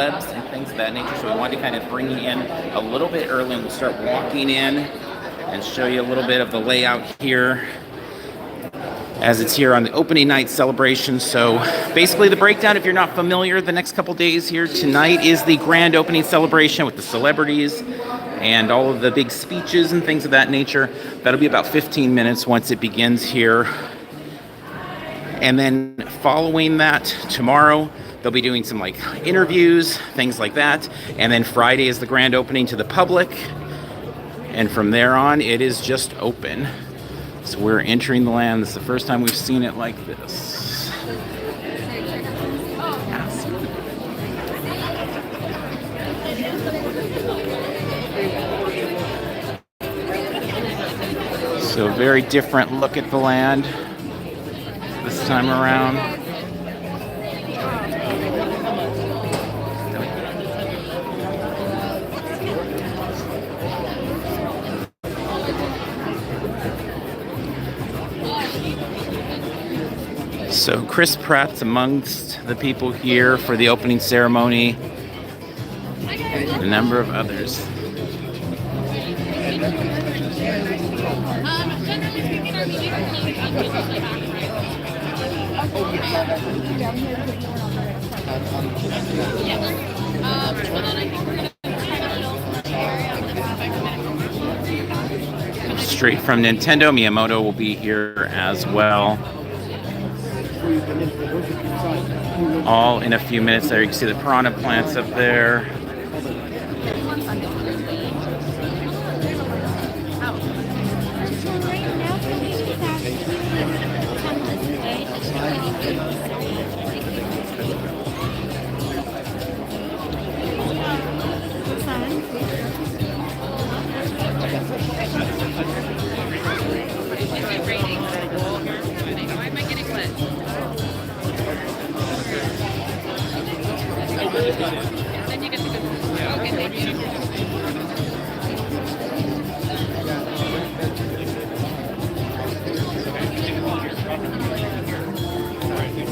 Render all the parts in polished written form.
and things of that nature. So we wanted to kind of bring you in a little bit early, and we'll start walking in and show you a little bit of the layout here as it's here on the opening night celebration. So basically the breakdown, if you're not familiar, the next couple days here, tonight is the grand opening celebration with the celebrities and all of the big speeches and things of that nature. That'll be about 15 minutes once it begins here. And then following that, tomorrow, they'll be doing some like interviews, things like that. And then Friday is the grand opening to the public. And from there on, it is just open. So we're entering the land. This is the first time we've seen it like this. So a very different look at the land this time around. So Chris Pratt's amongst the people here for the opening ceremony. A number of others. Straight from Nintendo, Miyamoto will be here as well. All in a few minutes there. You can see the piranha plants up there.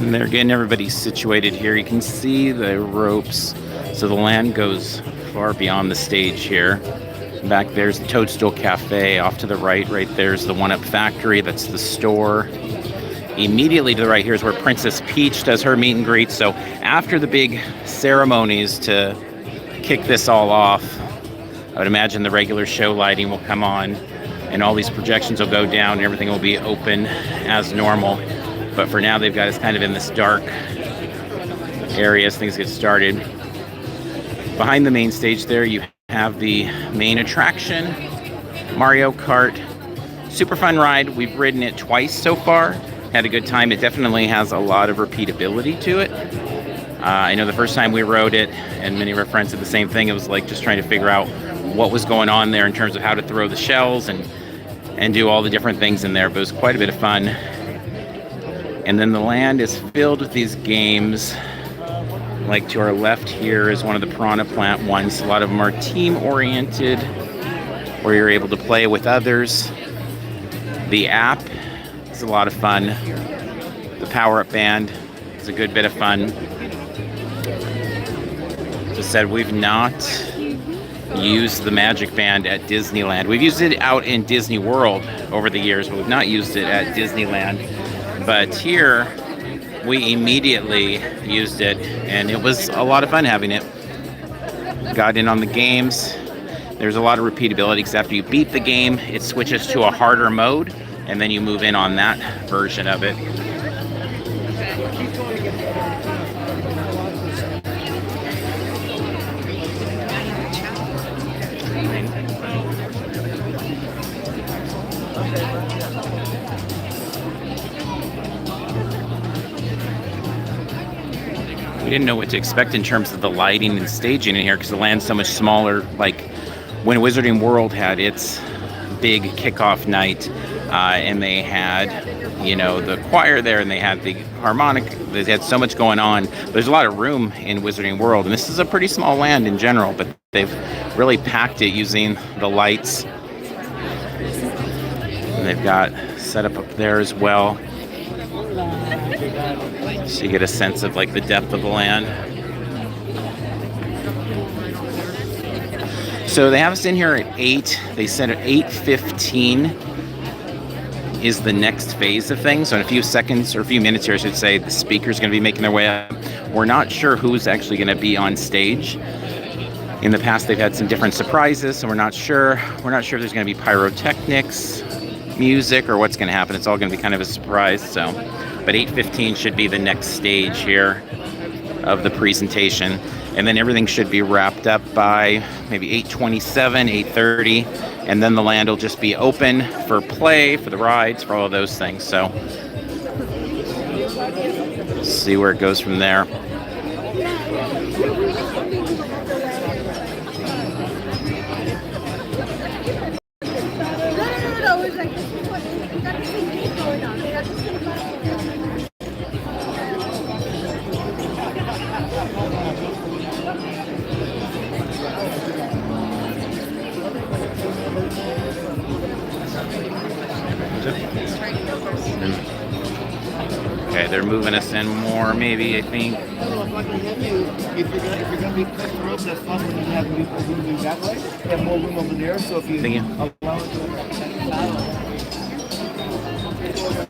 And they're getting everybody situated here. You can see the ropes. So the land goes far beyond the stage here. Back there's the Toadstool Cafe. Off to the right there's the One Up Factory. That's the store. Immediately to the right here is where Princess Peach does her meet and greet. So after the big ceremonies to kick this all off, I would imagine the regular show lighting will come on and all these projections will go down and everything will be open as normal. But for now, they've got us kind of in this dark area as things get started. Behind the main stage there, you have the main attraction, Mario Kart. Super fun ride. We've ridden it twice so far. Had a good time. It definitely has a lot of repeatability to it. I know the first time we rode it, and many of our friends said the same thing, it was like just trying to figure out what was going on there in terms of how to throw the shells and do all the different things in there. But it was quite a bit of fun. And then the land is filled with these games. Like to our left here is one of the Piranha Plant ones. A lot of them are team-oriented, where you're able to play with others. The app is a lot of fun. The Power-Up Band is a good bit of fun. As I said, we've not used the Magic Band at Disneyland. We've used it out in Disney World over the years, but we've not used it at Disneyland. But here, we immediately used it, and it was a lot of fun having it. Got in on the games. There's a lot of repeatability, because after you beat the game, it switches to a harder mode, and then you move in on that version of it. We didn't know what to expect in terms of the lighting and staging in here because the land's so much smaller. Like when Wizarding World had its big kickoff night, and they had, you know, the choir there, and they had the harmonic. They had so much going on. There's a lot of room in Wizarding World, and this is a pretty small land in general, but they've really packed it using the lights. And they've got set up there as well, so you get a sense of like the depth of the land. So they have us in here at 8. They said at 8:15 is the next phase of things. So in a few seconds, or a few minutes here, I should say, the speaker's going to be making their way up. We're not sure who's actually going to be on stage. In the past, they've had some different surprises, so we're not sure. We're not sure if there's going to be pyrotechnics, music, or what's going to happen. It's all going to be kind of a surprise. So, but 8:15 should be the next stage here of the presentation, and then everything should be wrapped up by maybe 8:27, 8:30, and then the land will just be open for play, for the rides, for all of those things. So, see where it goes from there. Okay, they're moving us in more, maybe, I think. If you're gonna be cut the rope, that's fine. When you have people moving that way, you have more room over there. So if you allow it to...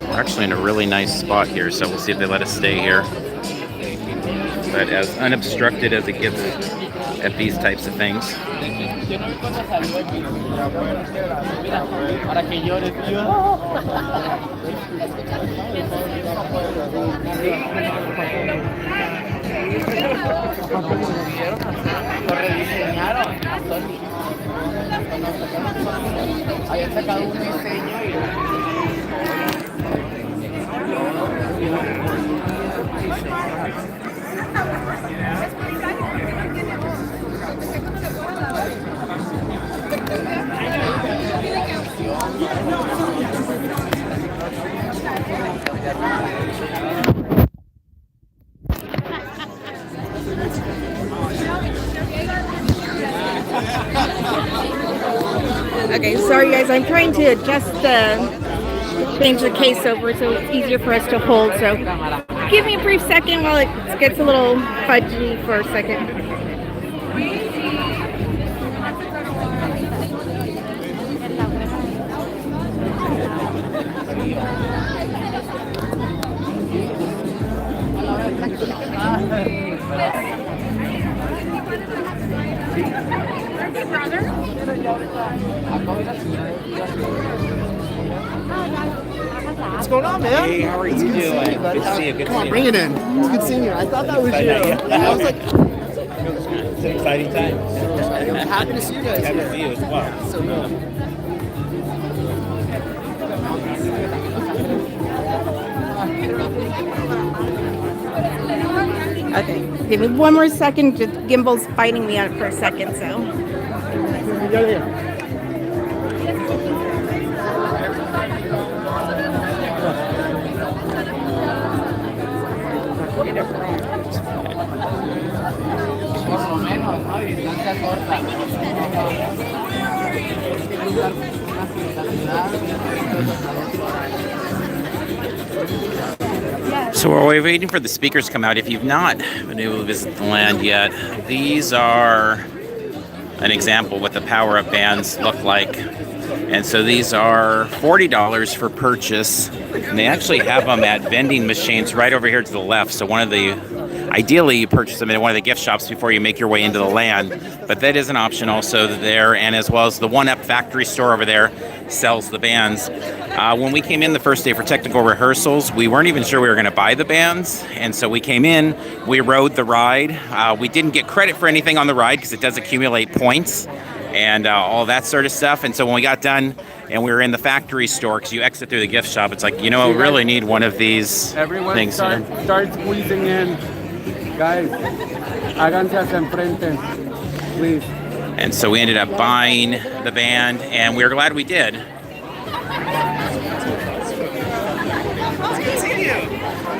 We're actually in a really nice spot here, so we'll see if they let us stay here. But as unobstructed as it gets at these types of things. Okay, sorry guys, I'm trying to adjust change the case over so it's easier for us to hold. So give me a brief second while it gets a little fudgy for a second. What's going on, man? Hey, how are you doing? Good to see you. Good to see you. Bring it in. It's good seeing you. I thought that was you. I was like, It's an exciting time. I'm happy to see you guys. Happy to see you as well. So cool. Okay, give me one more second. Just Gimbal's fighting me out for a second, so. So while we're waiting for the speakers to come out, if you've not been able to visit the land yet, these are an example of what the power-up bands look like. And so these are $40 for purchase. And they actually have them at vending machines right over here to the left. So ideally you purchase them in one of the gift shops before you make your way into the land. But that is an option also there. And as well as the One Up factory store over there sells the bands. When we came in the first day for technical rehearsals, we weren't even sure we were going to buy the bands. And so we came in, we rode the ride. We didn't get credit for anything on the ride because it does accumulate points and all that sort of stuff. And so when we got done and we were in the factory store, because you exit through the gift shop, it's like, you know, I really need one of these things. Start squeezing in. Guys, háganse hacia enfrente, please. And so we ended up buying the band, and we were glad we did.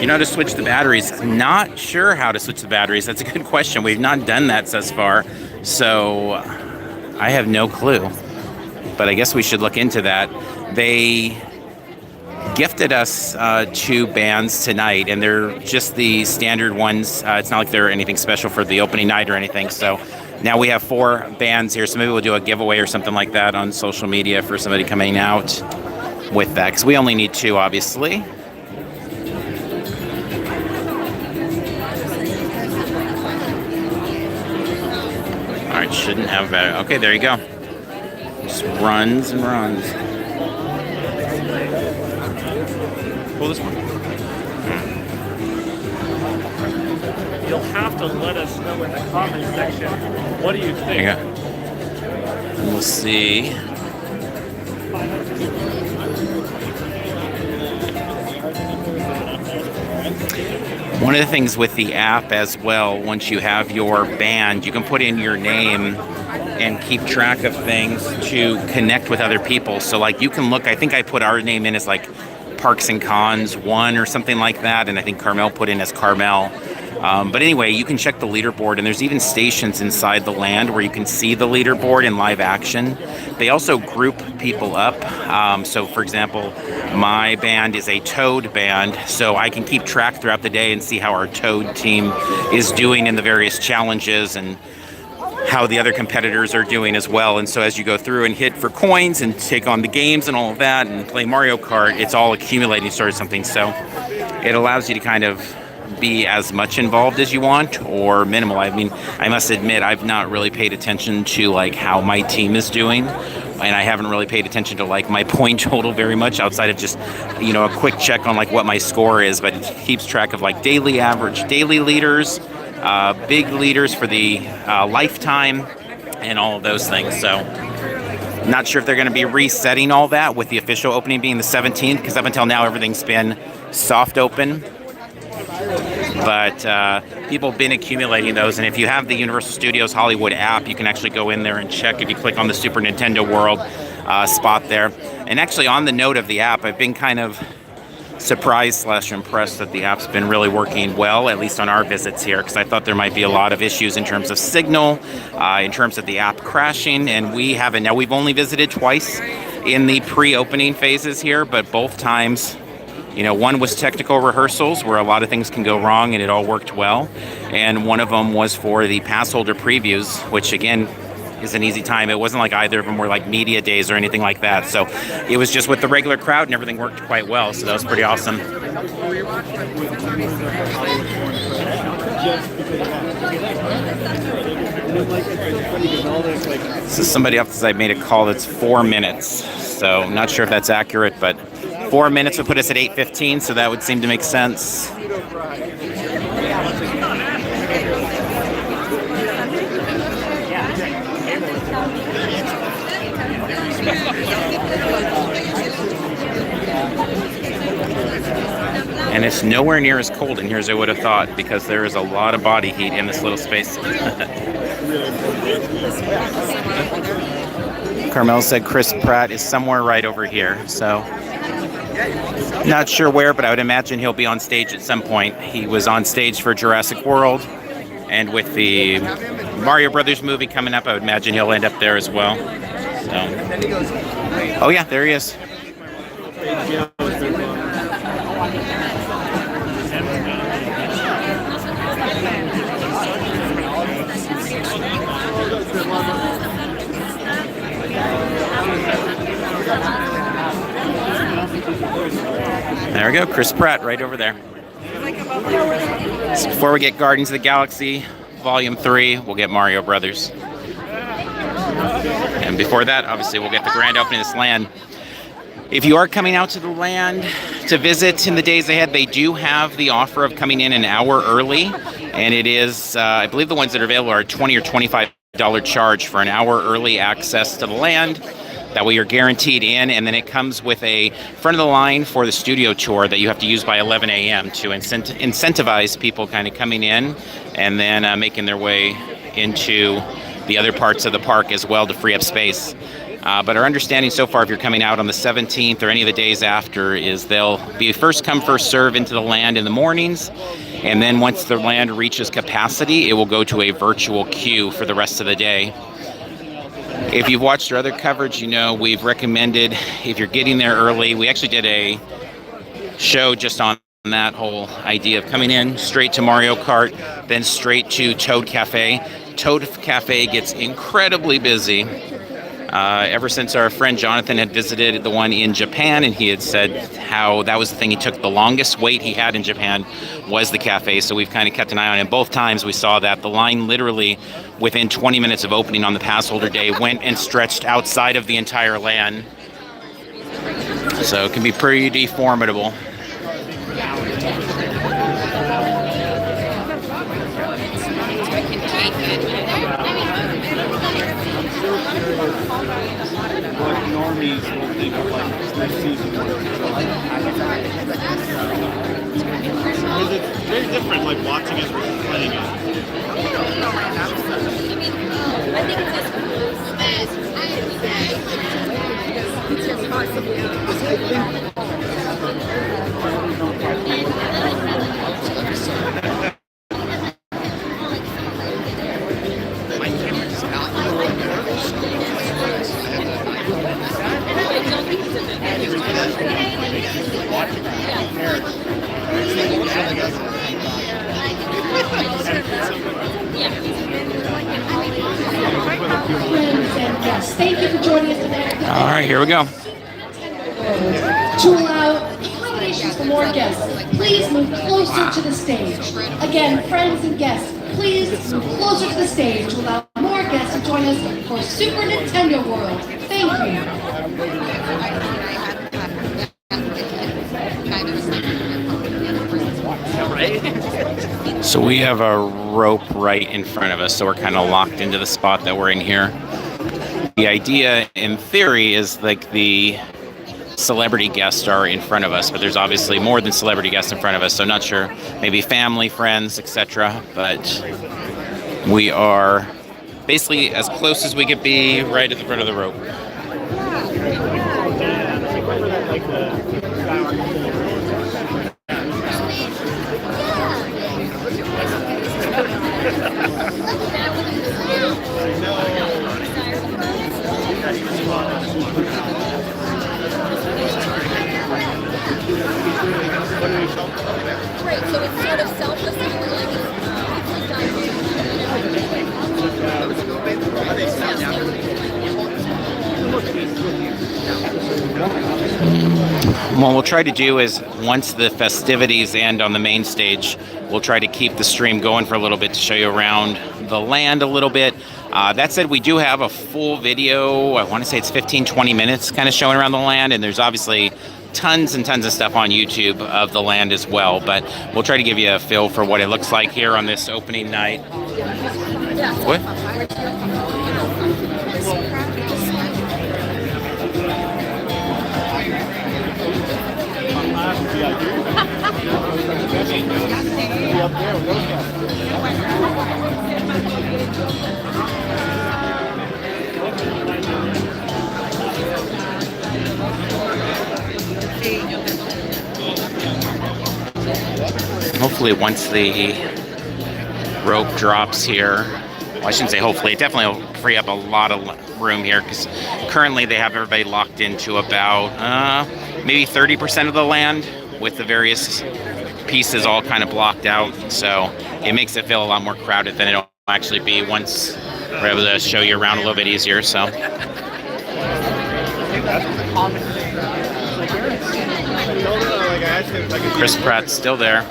You know how to switch the batteries? Not sure how to switch the batteries. That's a good question. We've not done that thus far, so I have no clue. But I guess we should look into that. They gifted us 2 bands tonight, and they're just the standard ones. It's not like they're anything special for the opening night or anything. So now we have 4 bands here, so maybe we'll do a giveaway or something like that on social media for somebody coming out with that, because we only need 2, obviously. All right, shouldn't have better. Okay, there you go. Just runs and runs. Pull this one. You'll have to let us know in the comment section. What do you think? There you go. And we'll see. One of the things with the app as well, once you have your band, you can put in your name and keep track of things to connect with other people. So like you can look, I think I put our name in as like Parks and Cons 1 or something like that, and I think Carmel put in as Carmel. But anyway, you can check the leaderboard, and there's even stations inside the land where you can see the leaderboard in live action. They also group people up. So for example, my band is a Toad band, so I can keep track throughout the day and see how our Toad team is doing in the various challenges and how the other competitors are doing as well. And so as you go through and hit for coins and take on the games and all of that and play Mario Kart, it's all accumulating sort of something. So it allows you to kind of be as much involved as you want or minimal. I mean, I must admit, I've not really paid attention to like how my team is doing, and I haven't really paid attention to like my point total very much outside of just, you know, a quick check on like what my score is, but it keeps track of like daily average, daily leaders, big leaders for the lifetime, and all of those things. So not sure if they're going to be resetting all that with the official opening being the 17th, because up until now everything's been soft open. But people have been accumulating those, and if you have the Universal Studios Hollywood app, you can actually go in there and check if you click on the Super Nintendo World spot there. And actually, on the note of the app, I've been kind of surprised / impressed that the app's been really working well, at least on our visits here, because I thought there might be a lot of issues in terms of signal, in terms of the app crashing, and we haven't. Now, we've only visited twice in the pre-opening phases here, but both times, you know, one was technical rehearsals where a lot of things can go wrong and it all worked well. And one of them was for the pass holder previews, which again is an easy time. It wasn't like either of them were like media days or anything like that. So it was just with the regular crowd and everything worked quite well. So that was pretty awesome. So somebody else said I made a call that's 4 minutes. So not sure if that's accurate, but 4 minutes would put us at 8:15, so that would seem to make sense. And it's nowhere near as cold in here as I would have thought, because there is a lot of body heat in this little space. Carmel said Chris Pratt is somewhere right over here, so not sure where, but I would imagine he'll be on stage at some point. He was on stage for Jurassic World, and with the Mario Brothers movie coming up, I would imagine he'll end up there as well. So, oh yeah, there he is. There we go, Chris Pratt right over there. So before we get Guardians of the Galaxy Volume 3, we'll get Mario Brothers. And before that, obviously, we'll get the grand opening of this land. If you are coming out to the land to visit in the days ahead, they do have the offer of coming in an hour early. And it is, I believe the ones that are available are $20 or $25 charge for an hour early access to the land. That way you're guaranteed in, and then it comes with a front of the line for the studio tour that you have to use by 11 a.m. to incentivize people kind of coming in and then making their way into the other parts of the park as well to free up space. But our understanding so far, if you're coming out on the 17th or any of the days after, is they'll be first come, first serve into the land in the mornings. And then once the land reaches capacity, it will go to a virtual queue for the rest of the day. If you've watched our other coverage, you know we've recommended, if you're getting there early, we actually did a show just on that whole idea of coming in straight to Mario Kart, then straight to Toad Cafe. Toad Cafe gets incredibly busy. Ever since our friend Jonathan had visited the one in Japan, and he had said how that was the thing he took the longest wait he had in Japan was the cafe. So we've kind of kept an eye on it. Both times we saw that the line literally within 20 minutes of opening on the pass holder day went and stretched outside of the entire LAN. So it can be pretty formidable. What normies will think of like this season? Because it's very different, like watching it versus playing it. I think it's as close as it's possible. Thank you for joining us today. All right, here we go. To allow accommodations for more guests, please move closer to the stage. Again, friends and guests, please move closer to the stage to allow more guests to join us for Super Nintendo World. Thank you. So we have a rope right in front of us, so we're kind of locked into the spot that we're in here. The idea, in theory, is like the celebrity guests are in front of us, but there's obviously more than celebrity guests in front of us, so not sure. Maybe family, friends, etc. But we are basically as close as we could be right at the front of the rope. Right, so it's sort of selfless, like What we'll try to do is, once the festivities end on the main stage, we'll try to keep the stream going for a little bit to show you around the land a little bit. That said, we do have a full video. I want to say it's 15-20 minutes kind of showing around the land, and there's obviously tons and tons of stuff on YouTube of the land as well, but we'll try to give you a feel for what it looks like here on this opening night. What? Hopefully once the rope drops here, well, I shouldn't say hopefully, it definitely will free up a lot of room here, because currently they have everybody locked into about maybe 30% of the land with the various pieces all kind of blocked out, so it makes it feel a lot more crowded than it'll actually be once we're able to show you around a little bit easier. So Chris Pratt's still there,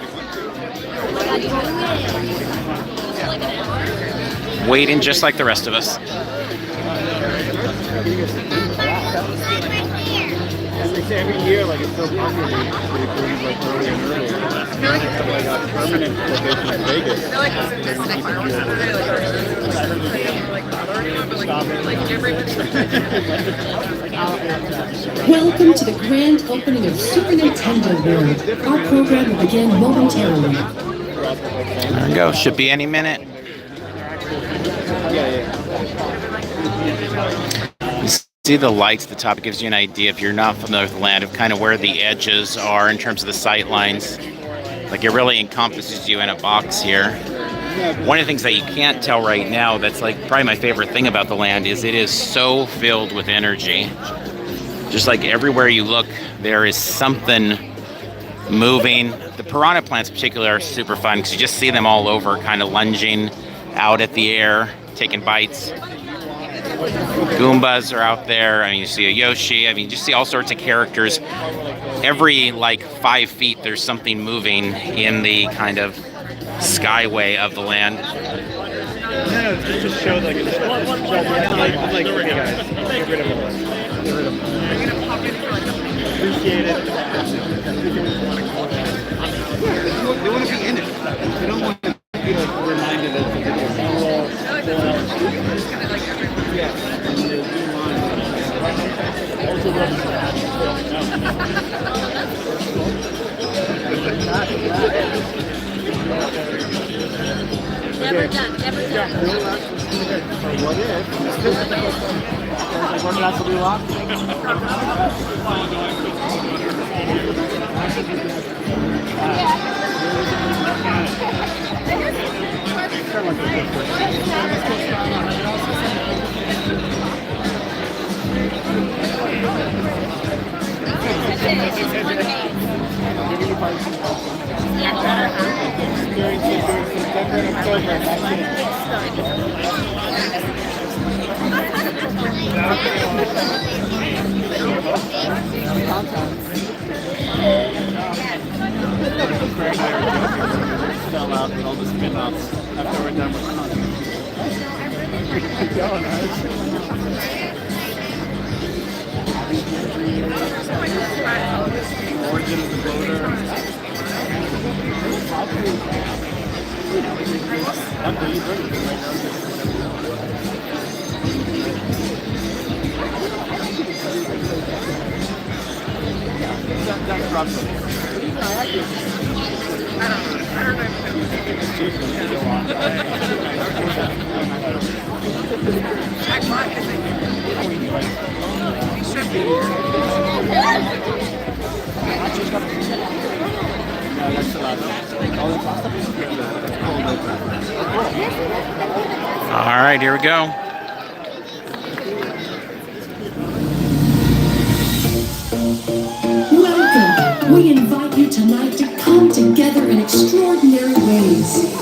waiting just like the rest of us. Every year, like it's so popular, they believe like earlier and earlier. I feel like it's like a permanent location in Vegas. I feel like this is like fireworks. Welcome to the grand opening of Super Nintendo World. Our program will begin momentarily. There we go. Should be any minute. You see the lights at the top. It gives you an idea, if you're not familiar with the land, of kind of where the edges are in terms of the sight lines. Like, it really encompasses you in a box here. One of the things that you can't tell right now, that's like probably my favorite thing about the land, is it is so filled with energy. Just like everywhere you look, there is something moving. The piranha plants in particular are super fun because you just see them all over, kind of lunging out at the air, taking bites. Goombas are out there. I mean, you see a Yoshi. I mean, you just see all sorts of characters. Every like 5 feet, there's something moving in the kind of skyway of the land. Yeah, it just showed like it's I'm like, okay guys, get rid of all this. Get rid of it. Appreciate it. They want to be in it. They don't want to be like reminded of the Never done, never done. What if? One last will be locked. Fell out with all the spin-offs after we're done with Origin of the Voter. All right, here we go. Welcome. We invite you tonight to come together in extraordinary ways.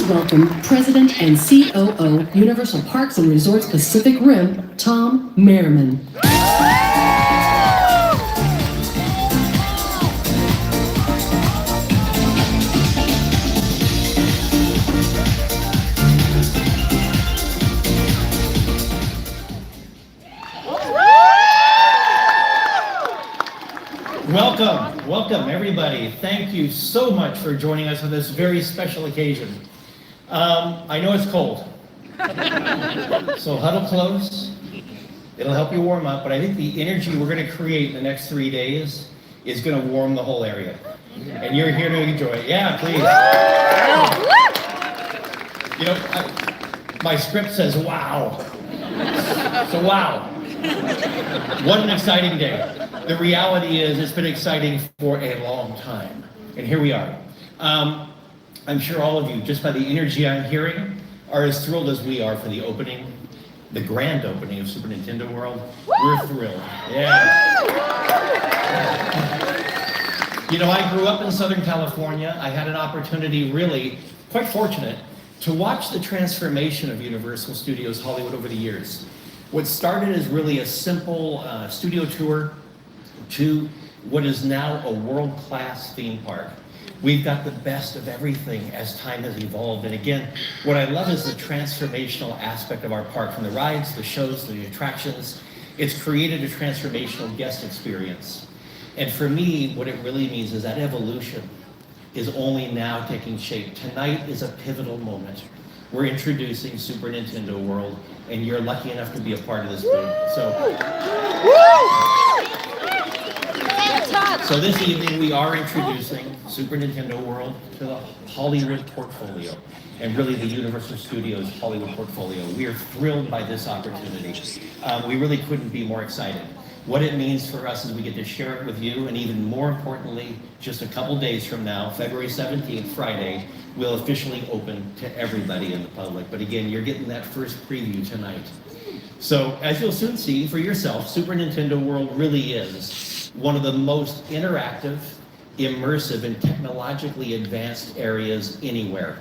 Welcome President and COO, Universal Parks and Resorts Pacific Rim, Tom Merriman. Welcome everybody. Thank you so much for joining us on this very special occasion. I know it's cold, so huddle close. It'll help you warm up, but I think the energy we're going to create in the next 3 days is going to warm the whole area. and you're here to enjoy it. Yeah, please. You know, my script says wow. So wow. What an exciting day. The reality is it's been exciting for a long time. And here we are. I'm sure all of you, just by the energy I'm hearing, are as thrilled as we are for the opening, the grand opening of Super Nintendo World. We're thrilled. Yeah. You know, I grew up in Southern California. I had an opportunity, really quite fortunate, to watch the transformation of Universal Studios Hollywood over the years. What started as really a simple studio tour to what is now a world-class theme park. We've got the best of everything as time has evolved. And again, what I love is the transformational aspect of our park, from the rides, the shows, the attractions. It's created a transformational guest experience. And for me, what it really means is that evolution is only now taking shape. Tonight is a pivotal moment. We're introducing Super Nintendo World, and you're lucky enough to be a part of this thing. So this evening we are introducing Super Nintendo World to the Hollywood portfolio, and really the Universal Studios Hollywood portfolio. We are thrilled by this opportunity. We really couldn't be more excited. What it means for us is we get to share it with you, and even more importantly, just a couple days from now, February 17th, Friday, we'll officially open to everybody in the public. But again, you're getting that first preview tonight. So as you'll soon see for yourself, Super Nintendo World really is one of the most interactive, immersive, and technologically advanced areas anywhere.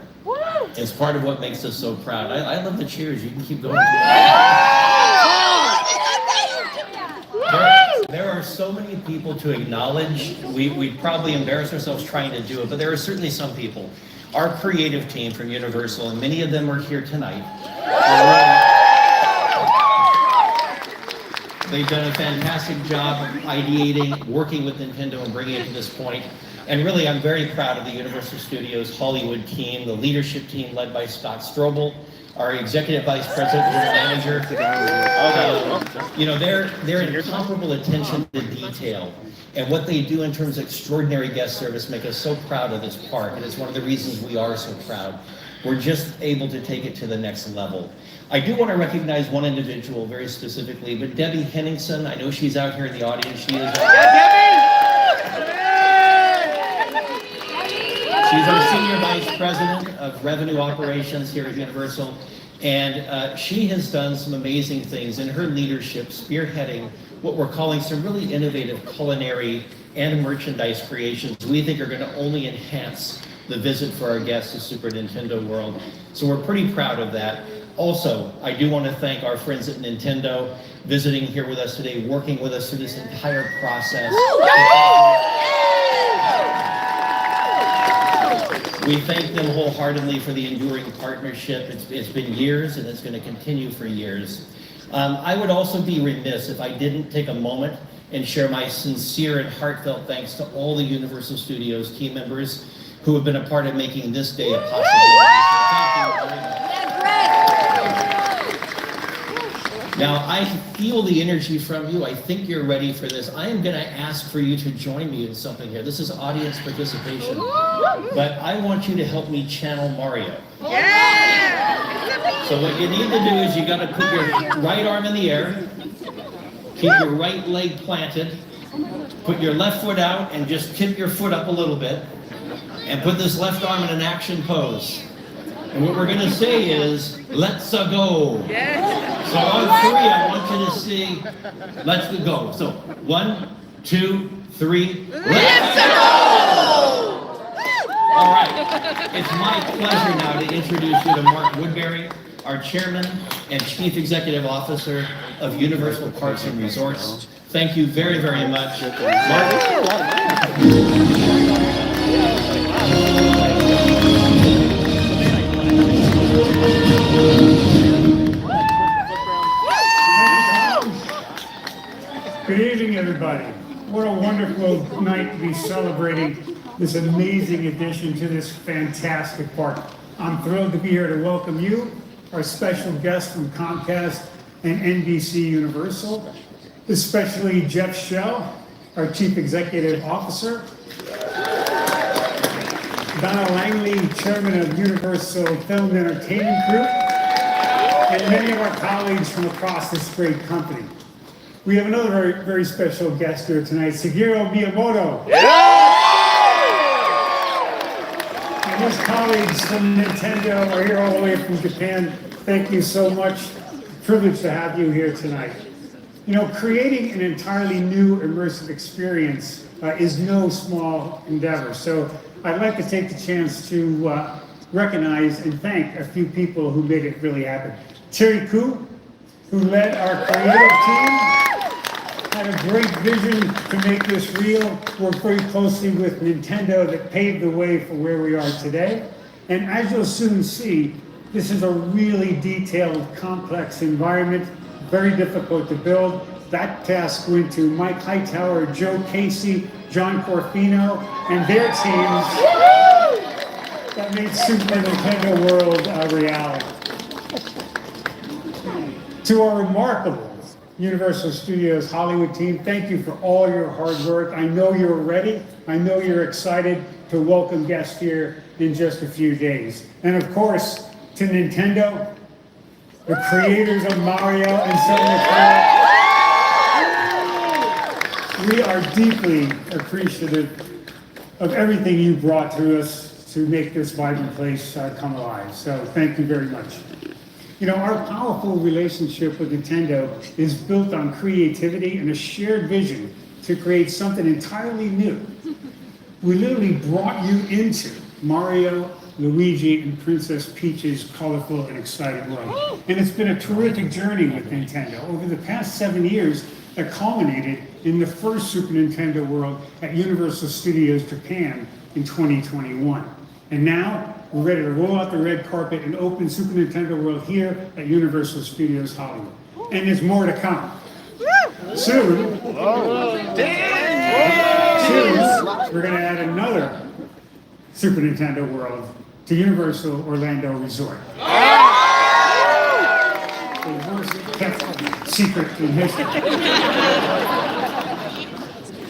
It's part of what makes us so proud. I love the cheers. You can keep going. There are so many people to acknowledge. We'd probably embarrass ourselves trying to do it, but there are certainly some people. Our creative team from Universal, and many of them are here tonight. They've done a fantastic job of ideating, working with Nintendo, and bringing it to this point. And really, I'm very proud of the Universal Studios Hollywood team, the leadership team led by Scott Strobel, our executive vice president and manager. You know, their incomparable attention to detail and what they do in terms of extraordinary guest service make us so proud of this park, and it's one of the reasons we are so proud. We're just able to take it to the next level. I do want to recognize one individual very specifically, but Debbie Henningsen, I know she's out here in the audience. She is She's our Senior Vice President of Revenue Operations here at Universal, and she has done some amazing things in her leadership, spearheading what we're calling some really innovative culinary and merchandise creations we think are going to only enhance the visit for our guests to Super Nintendo World. So we're pretty proud of that. Also, I do want to thank our friends at Nintendo visiting here with us today, working with us through this entire process. We thank them wholeheartedly for the enduring partnership. It's been years, and it's going to continue for years. I would also be remiss if I didn't take a moment and share my sincere and heartfelt thanks to all the Universal Studios team members who have been a part of making this day a possibility. Thank you very much. Now, I feel the energy from you. I think you're ready for this. I am going to ask for you to join me in something here. This is audience participation. But I want you to help me channel Mario. So what you need to do is you got to put your right arm in the air, keep your right leg planted, put your left foot out, and just tip your foot up a little bit, and put this left arm in an action pose. And what we're going to say is, let's go. So on three, I want you to see, let's go. So 1, 2, 3, let's go! All right, it's my pleasure now to introduce you to Mark Woodbury, our chairman and chief executive officer of Universal Parks and Resorts. Thank you very, very much. Good evening, everybody. What a wonderful night to be celebrating this amazing addition to this fantastic park. I'm thrilled to be here to welcome you, our special guests from Comcast and NBC Universal, especially Jeff Shell, our Chief Executive Officer. Donna Langley, Chairman of Universal Film and Entertainment Group, and many of our colleagues from across this great company. We have another very, very special guest here tonight, Shigeru Miyamoto. And his colleagues from Nintendo are here all the way from Japan. Thank you so much. Privileged to have you here tonight. You know, creating an entirely new immersive experience is no small endeavor. So I'd like to take the chance to recognize and thank a few people who made it really happen. Thierry Koo, who led our creative team, had a great vision to make this real, worked very closely with Nintendo that paved the way for where we are today. And as you'll soon see, this is a really detailed, complex environment, very difficult to build. That task went to Mike Hightower, Joe Casey, John Corfino, and their teams that made Super Nintendo World a reality. To our remarkable Universal Studios Hollywood team, thank you for all your hard work. I know you're ready. I know you're excited to welcome guests here in just a few days. And of course, to Nintendo, the creators of Mario and Zelda. We are deeply appreciative of everything you brought to us to make this vibrant place come alive. So thank you very much. You know, our powerful relationship with Nintendo is built on creativity and a shared vision to create something entirely new. We literally brought you into Mario, Luigi, and Princess Peach's colorful and exciting world. And it's been a terrific journey with Nintendo. Over the past 7 years, that culminated in the first Super Nintendo World at Universal Studios Japan in 2021. And now, we're ready to roll out the red carpet and open Super Nintendo World here at Universal Studios Hollywood. And there's more to come. Soon, we're going to add another Super Nintendo World to Universal Orlando Resort. The worst kept secret in history.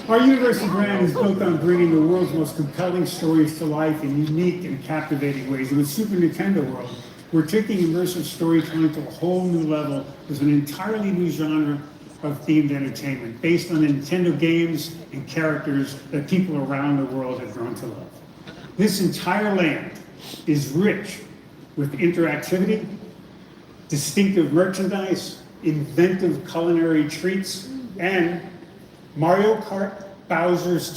Our Universal brand is built on bringing the world's most compelling stories to life in unique and captivating ways. And with Super Nintendo World, we're taking immersive storytelling to a whole new level with an entirely new genre of themed entertainment based on the Nintendo games and characters that people around the world have grown to love. This entire land is rich with interactivity, distinctive merchandise, inventive culinary treats, and Mario Kart Bowser's